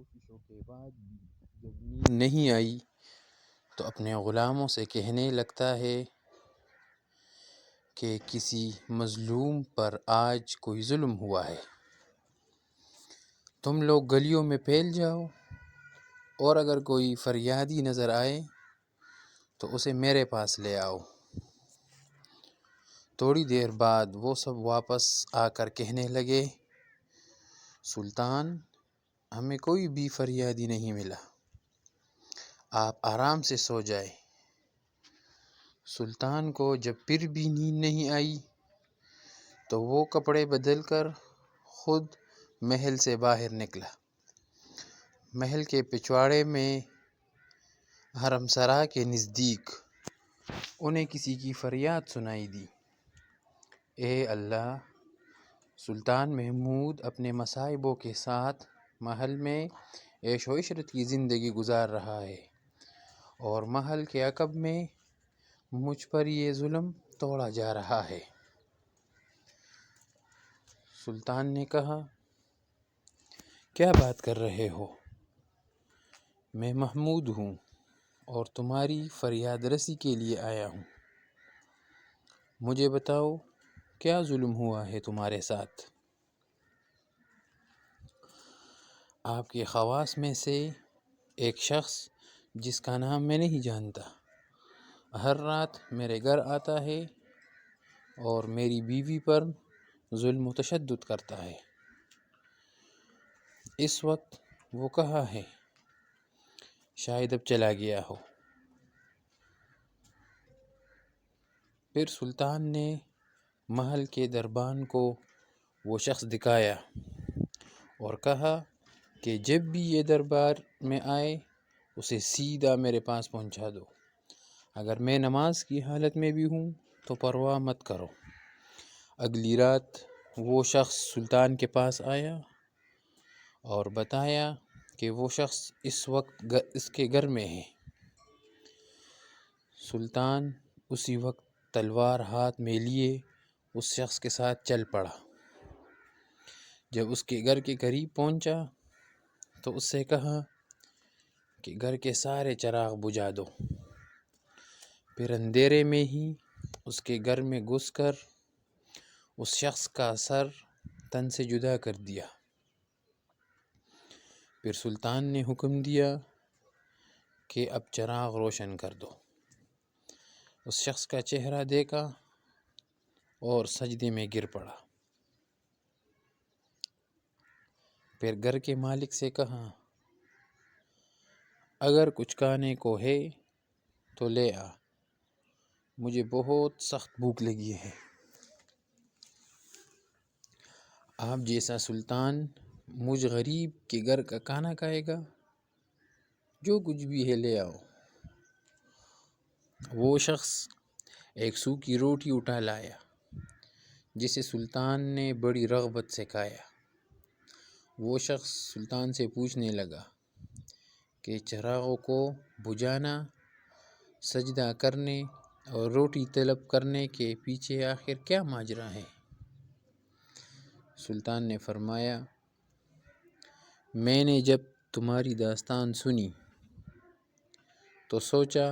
کوششوں کے بعد بھی جب نیند نہیں آئی تو اپنے غلاموں سے کہنے لگتا ہے کہ کسی مظلوم پر آج کوئی ظلم ہوا ہے، تم لوگ گلیوں میں پھیل جاؤ، اور اگر کوئی فریادی نظر آئے تو اسے میرے پاس لے آؤ۔ تھوڑی دیر بعد وہ سب واپس آ کر کہنے لگے، سلطان، ہمیں کوئی بھی فریادی نہیں ملا، آپ آرام سے سو جائیں۔ سلطان کو جب پھر بھی نیند نہیں آئی تو وہ کپڑے بدل کر خود محل سے باہر نکلا۔ محل کے پچھواڑے میں حرم سرا کے نزدیک انہیں کسی کی فریاد سنائی دی، اے اللہ! سلطان محمود اپنے مصائبوں کے ساتھ محل میں عیش و عشرت کی زندگی گزار رہا ہے، اور محل کے عقب میں مجھ پر یہ ظلم توڑا جا رہا ہے۔ سلطان نے کہا، کیا بات کر رہے ہو؟ میں محمود ہوں اور تمہاری فریاد رسی کے لیے آیا ہوں۔ مجھے بتاؤ، کیا ظلم ہوا ہے تمہارے ساتھ؟ آپ کے خواص میں سے ایک شخص جس کا نام میں نہیں جانتا ہر رات میرے گھر آتا ہے اور میری بیوی پر ظلم و تشدد کرتا ہے۔ اس وقت وہ کہاں ہے؟ شاید اب چلا گیا ہو۔ پھر سلطان نے محل کے دربان کو وہ شخص دکھایا اور کہا کہ جب بھی یہ دربار میں آئے اسے سیدھا میرے پاس پہنچا دو، اگر میں نماز کی حالت میں بھی ہوں تو پرواہ مت کرو۔ اگلی رات وہ شخص سلطان کے پاس آیا اور بتایا کہ وہ شخص اس وقت اس کے گھر میں ہے۔ سلطان اسی وقت تلوار ہاتھ میں لیے اس شخص کے ساتھ چل پڑا۔ جب اس کے گھر کے قریب پہنچا تو اس سے کہا کہ گھر کے سارے چراغ بجھا دو۔ پھر اندھیرے میں ہی اس کے گھر میں گھس کر اس شخص کا سر تن سے جدا کر دیا۔ پھر سلطان نے حکم دیا کہ اب چراغ روشن کر دو۔ اس شخص کا چہرہ دیکھا اور سجدے میں گر پڑا۔ پھر گھر کے مالک سے کہا، اگر کچھ کھانے کو ہے تو لے آ، مجھے بہت سخت بھوک لگی ہے۔ آپ جیسا سلطان مجھ غریب کے گھر کا کھانا کھائے گا؟ جو کچھ بھی ہے لے آؤ۔ وہ شخص ایک سوکھی روٹی اٹھا لایا جسے سلطان نے بڑی رغبت سے کھایا۔ وہ شخص سلطان سے پوچھنے لگا کہ چراغوں کو بجھانا، سجدہ کرنے اور روٹی طلب کرنے کے پیچھے آخر کیا ماجرا ہے؟ سلطان نے فرمایا، میں نے جب تمہاری داستان سنی تو سوچا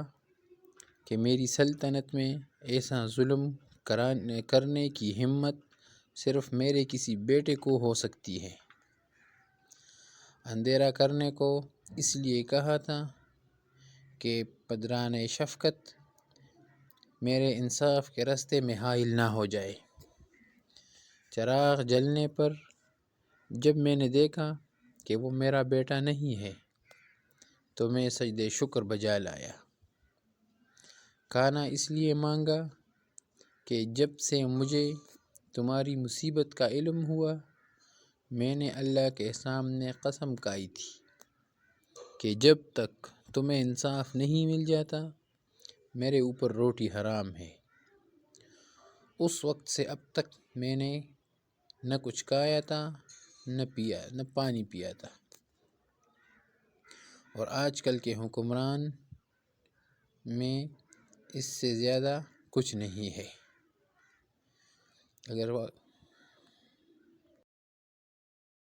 کہ میری سلطنت میں ایسا ظلم کرنے کی ہمت صرف میرے کسی بیٹے کو ہو سکتی ہے۔ اندھیرا کرنے کو اس لیے کہا تھا کہ پدران شفقت میرے انصاف کے راستے میں حائل نہ ہو جائے۔ چراغ جلنے پر جب میں نے دیکھا کہ وہ میرا بیٹا نہیں ہے تو میں سجدہ شکر بجا لایا۔ کھانا اس لیے مانگا کہ جب سے مجھے تمہاری مصیبت کا علم ہوا میں نے اللہ کے سامنے قسم کھائی تھی کہ جب تک تمہیں انصاف نہیں مل جاتا میرے اوپر روٹی حرام ہے۔ اس وقت سے اب تک میں نے نہ کچھ کھایا تھا نہ پانی پیا تھا، اور آج کل کے حکمران میں اس سے زیادہ کچھ نہیں ہے۔ اگر